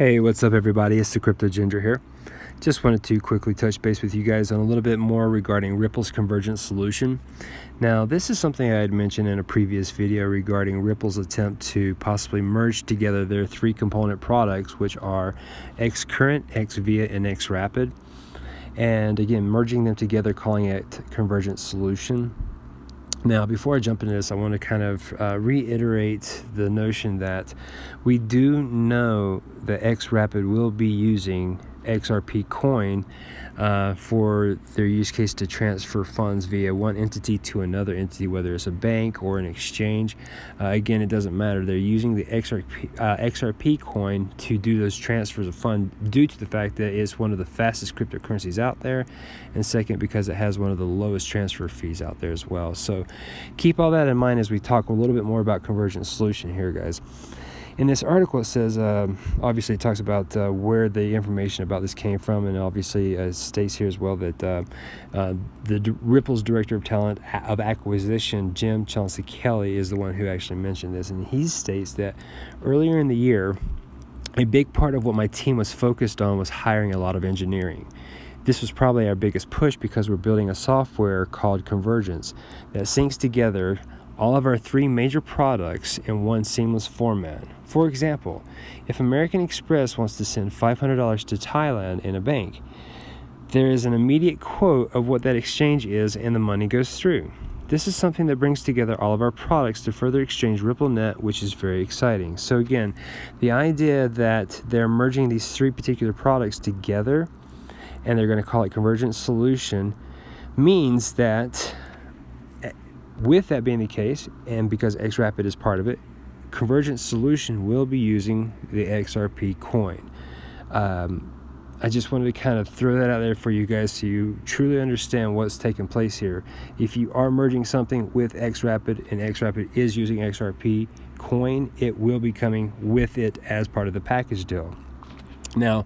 Hey, what's up everybody? It's the Crypto Ginger here. Just wanted to quickly touch base with you guys on a little bit more regarding Ripple's Convergence solution. Now, this is something I had mentioned in a previous video regarding Ripple's attempt to possibly merge together their three component products, which are XCurrent, XVIA, and XRapid. And again, merging them together, calling it Convergence solution. Now, before I jump into this, I want to kind of reiterate the notion that we do know that XRapid will be using XRP coin for their use case to transfer funds via one entity to another entity, whether it's a bank or an exchange. Again, it doesn't matter. They're using the XRP coin to do those transfers of funds due to the fact that it's one of the fastest cryptocurrencies out there, and second, because it has one of the lowest transfer fees out there as well. So keep all that in mind as we talk a little bit more about Convergence solution here, guys. In this article, it says, obviously it talks about where the information about this came from, and obviously states here as well that the Ripple's Director of Talent of Acquisition, Jim Chauncey-Kelly, is the one who actually mentioned this, and he states that earlier in the year, a big part of what my team was focused on was hiring a lot of engineering. This was probably our biggest push because we're building a software called Convergence that syncs together all of our three major products in one seamless format. For example, if American Express wants to send $500 to Thailand in a bank, there is an immediate quote of what that exchange is and the money goes through. This is something that brings together all of our products to further exchange RippleNet, which is very exciting. So again, the idea that they're merging these three particular products together and they're going to call it Convergence Solution means that with that being the case, and because XRapid is part of it, Convergence Solution will be using the XRP coin. I just wanted to kind of throw that out there for you guys so you truly understand what's taking place here. If you are merging something with XRapid and XRapid is using XRP coin, it will be coming with it as part of the package deal. Now,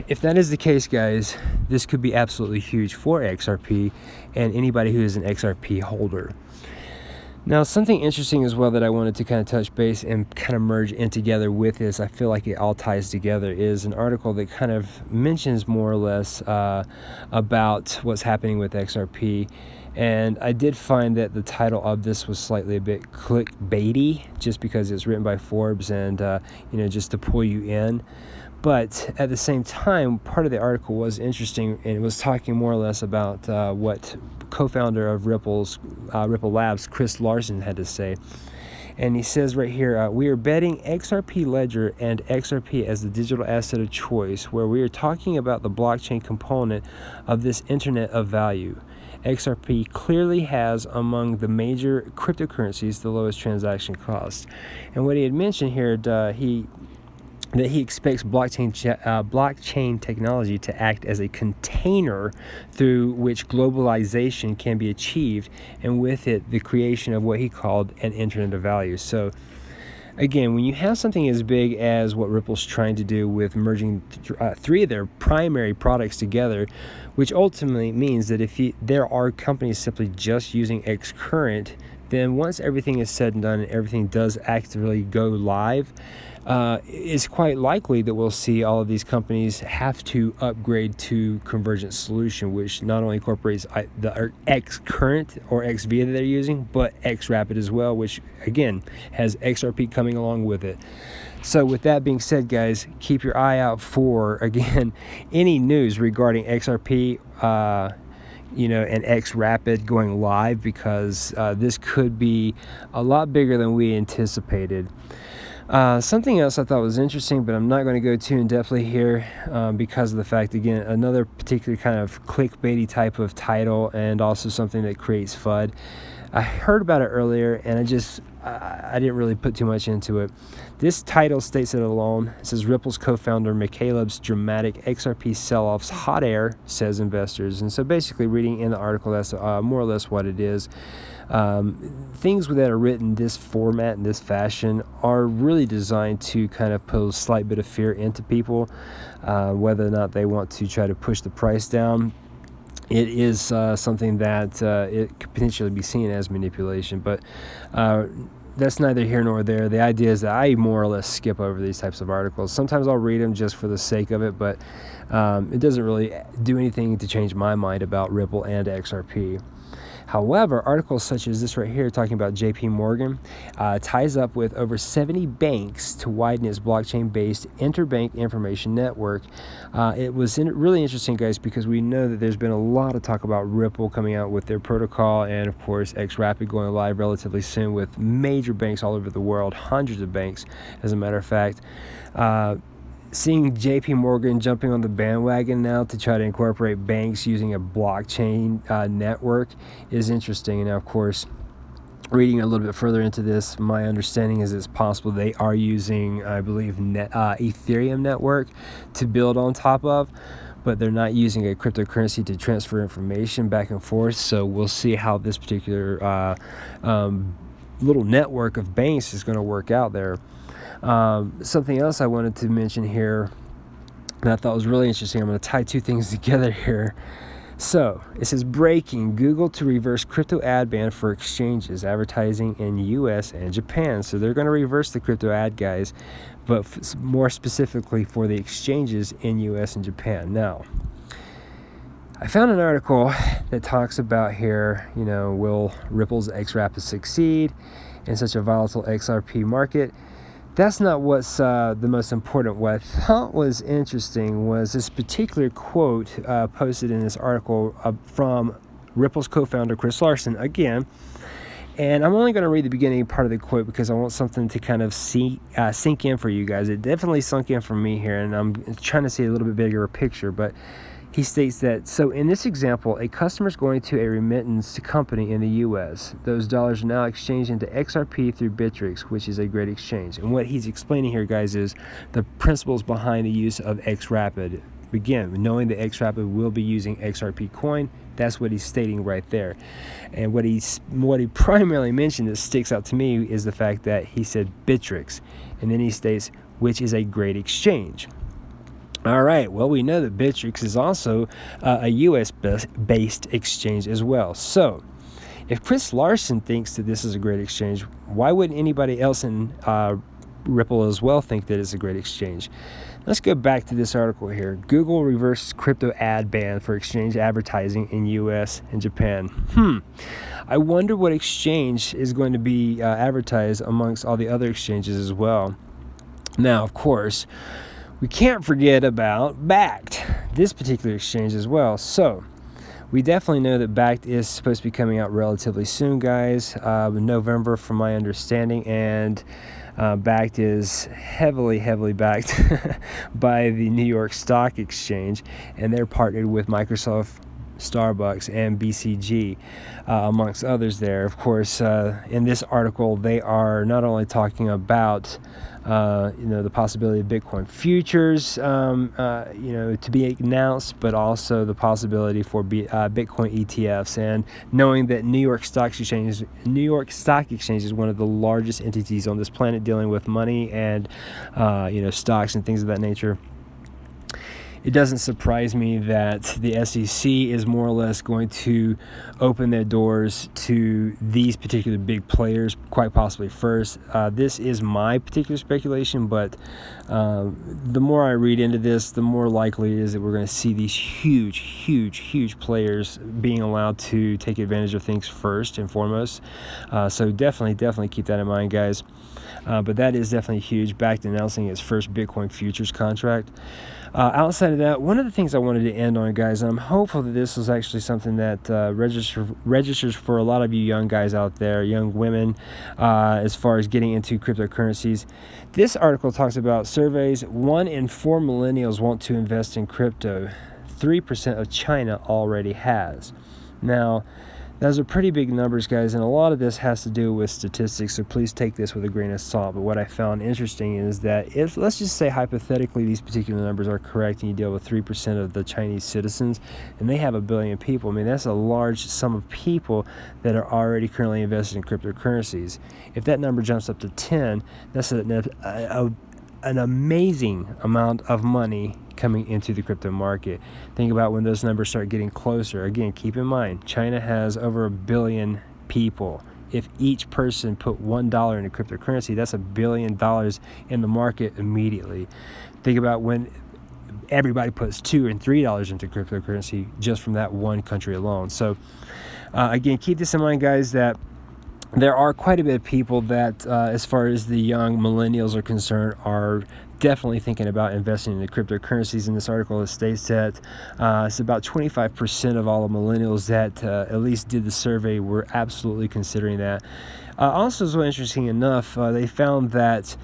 if that is the case, guys, this could be absolutely huge for XRP and anybody who is an XRP holder. Now, something interesting as well that I wanted to kind of touch base and kind of merge in together with this, I feel like it all ties together, is an article that kind of mentions more or less about what's happening with XRP. And I did find that the title of this was slightly a bit clickbaity, just because it's written by Forbes and, just to pull you in. But at the same time, part of the article was interesting, and it was talking more or less about what co-founder of Ripple Labs, Chris Larsen, had to say. And he says right here, we are betting XRP Ledger and XRP as the digital asset of choice, where we are talking about the blockchain component of this internet of value. XRP clearly has, among the major cryptocurrencies, the lowest transaction cost. And what he had mentioned here, that he expects blockchain technology to act as a container through which globalization can be achieved, and with it, the creation of what he called an internet of value. So again, when you have something as big as what Ripple's trying to do with merging three of their primary products together, which ultimately means that if there are companies simply just using XCurrent, then once everything is said and done and everything does actively go live, it's quite likely that we'll see all of these companies have to upgrade to Convergence Solution, which not only incorporates the XCurrent or XVIA that they're using, but XRapid as well, which again has XRP coming along with it. So with that being said, guys, keep your eye out for, again, any news regarding XRP and XRapid going live, because this could be a lot bigger than we anticipated. Something else I thought was interesting, but I'm not going to go too in-depthly here because of the fact, again, another particular kind of clickbaity type of title, and also something that creates FUD. I heard about it earlier, and I didn't really put too much into it. This title states it alone. It says, Ripple's co-founder McCaleb's dramatic XRP sell-offs hot air, says investors. And so basically reading in the article, that's more or less what it is. Things that are written this format and this fashion are really designed to kind of put a slight bit of fear into people, whether or not they want to try to push the price down. It is something that it could potentially be seen as manipulation, but that's neither here nor there. The idea is that I more or less skip over these types of articles. Sometimes I'll read them just for the sake of it, but it doesn't really do anything to change my mind about Ripple and XRP. However, articles such as this right here talking about JP Morgan ties up with over 70 banks to widen its blockchain-based interbank information network. It was really interesting, guys, because we know that there's been a lot of talk about Ripple coming out with their protocol, and of course XRP going live relatively soon with major banks all over the world, hundreds of banks, as a matter of fact. Seeing JP Morgan jumping on the bandwagon now to try to incorporate banks using a blockchain network is interesting. And now, of course, reading a little bit further into this, my understanding is it's possible they are using, I believe, Ethereum network to build on top of, but they're not using a cryptocurrency to transfer information back and forth. So we'll see how this particular little network of banks is going to work out there. Something else I wanted to mention here that I thought was really interesting. I'm going to tie two things together here. So it says, breaking: Google to reverse crypto ad ban for exchanges advertising in US and Japan. So they're going to reverse the crypto ad, guys, but more specifically for the exchanges in US and Japan. Now, I found an article that talks about here, will Ripple's XRP succeed in such a volatile XRP market? That's not what's the most important. What I thought was interesting was this particular quote posted in this article from Ripple's co-founder, Chris Larsen, again. And I'm only going to read the beginning part of the quote because I want something to kind of sink in for you guys. It definitely sunk in for me here, and I'm trying to see a little bit bigger picture, but he states that, so in this example, a customer is going to a remittance company in the U.S. Those dollars are now exchanged into XRP through Bittrex, which is a great exchange. And what he's explaining here, guys, is the principles behind the use of XRapid. Again, knowing that XRapid will be using XRP coin, that's what he's stating right there. And what he primarily mentioned that sticks out to me is the fact that he said Bittrex, and then he states, which is a great exchange. All right, well, we know that Bittrex is also a US-based exchange as well. So if Chris Larsen thinks that this is a great exchange, why wouldn't anybody else in Ripple as well think that it's a great exchange? Let's go back to this article here. Google reverses crypto ad ban for exchange advertising in US and Japan. I wonder what exchange is going to be advertised amongst all the other exchanges as well. Now, of course, we can't forget about Bakkt, this particular exchange as well. So we definitely know that Bakkt is supposed to be coming out relatively soon, guys, in November from my understanding, and Bakkt is heavily backed by the New York Stock Exchange, and they're partnered with Microsoft, Starbucks, and BCG, amongst others there. Of course, in this article, they are not only talking about the possibility of Bitcoin futures, to be announced, but also the possibility for Bitcoin ETFs. And knowing that New York Stock Exchange is one of the largest entities on this planet dealing with money and stocks and things of that nature, it doesn't surprise me that the SEC is more or less going to open their doors to these particular big players, quite possibly first. This is my particular speculation, but the more I read into this, the more likely it is that we're going to see these huge players being allowed to take advantage of things first and foremost. So definitely keep that in mind, guys. But that is definitely huge. Bakkt announcing its first Bitcoin futures contract. Outside of that, one of the things I wanted to end on, guys, and I'm hopeful that this is actually something that registers for a lot of you young guys out there, young women, as far as getting into cryptocurrencies. This article talks about surveys. 1 in 4 millennials want to invest in crypto. 3% of China already has. Now, those are pretty big numbers, guys, and a lot of this has to do with statistics, so please take this with a grain of salt. But what I found interesting is that if, let's just say hypothetically, these particular numbers are correct and you deal with 3% of the Chinese citizens, and they have 1 billion people, I mean, that's a large sum of people that are already currently invested in cryptocurrencies. If that number jumps up to 10, that's an amazing amount of money coming into the crypto market. Think about when those numbers start getting closer. Again, keep in mind, China has over 1 billion people if each person put $1 into cryptocurrency, that's $1 billion in the market immediately. Think about when everybody puts $2 and $3 into cryptocurrency just from that one country alone. So again, keep this in mind, guys, that there are quite a bit of people that, as far as the young millennials are concerned, are definitely thinking about investing in the cryptocurrencies. In this article, it states that it's about 25% of all the millennials that at least did the survey were absolutely considering that. Also, so interesting enough, they found that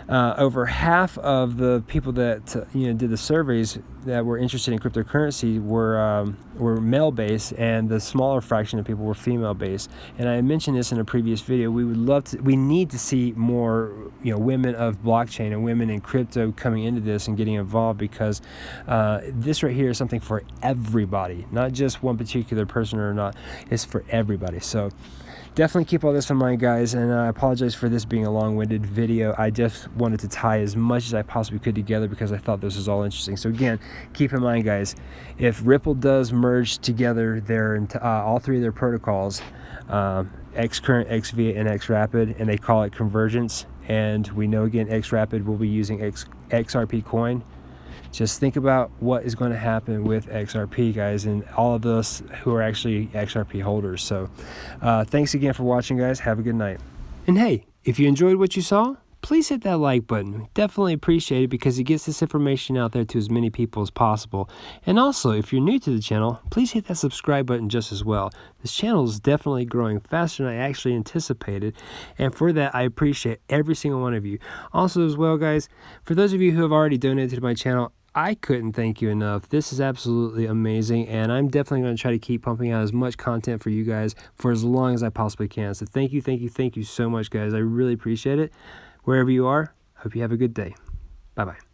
over half of the people that did the surveys that were interested in cryptocurrency were male-based, and the smaller fraction of people were female-based. And I mentioned this in a previous video. We need to see more women of blockchain and women in crypto coming into this and getting involved, because this right here is something for everybody, not just one particular person or not. It's for everybody. So definitely keep all this in mind, guys, and I apologize for this being a long-winded video. I just wanted to tie as much as I possibly could together because I thought this was all interesting. So again, keep in mind, guys, if Ripple does merge together all three of their protocols, Xcurrent, Xvia, and Xrapid, and they call it Convergence, and we know, again, Xrapid will be using XRP coin, just think about what is going to happen with XRP, guys, and all of us who are actually XRP holders. So thanks again for watching, guys. Have a good night. And hey, if you enjoyed what you saw, please hit that like button. Definitely appreciate it, because it gets this information out there to as many people as possible. And also, if you're new to the channel, please hit that subscribe button just as well. This channel is definitely growing faster than I actually anticipated, and for that, I appreciate every single one of you. Also as well, guys, for those of you who have already donated to my channel, I couldn't thank you enough. This is absolutely amazing, and I'm definitely going to try to keep pumping out as much content for you guys for as long as I possibly can. So thank you so much, guys. I really appreciate it. Wherever you are, hope you have a good day. Bye-bye.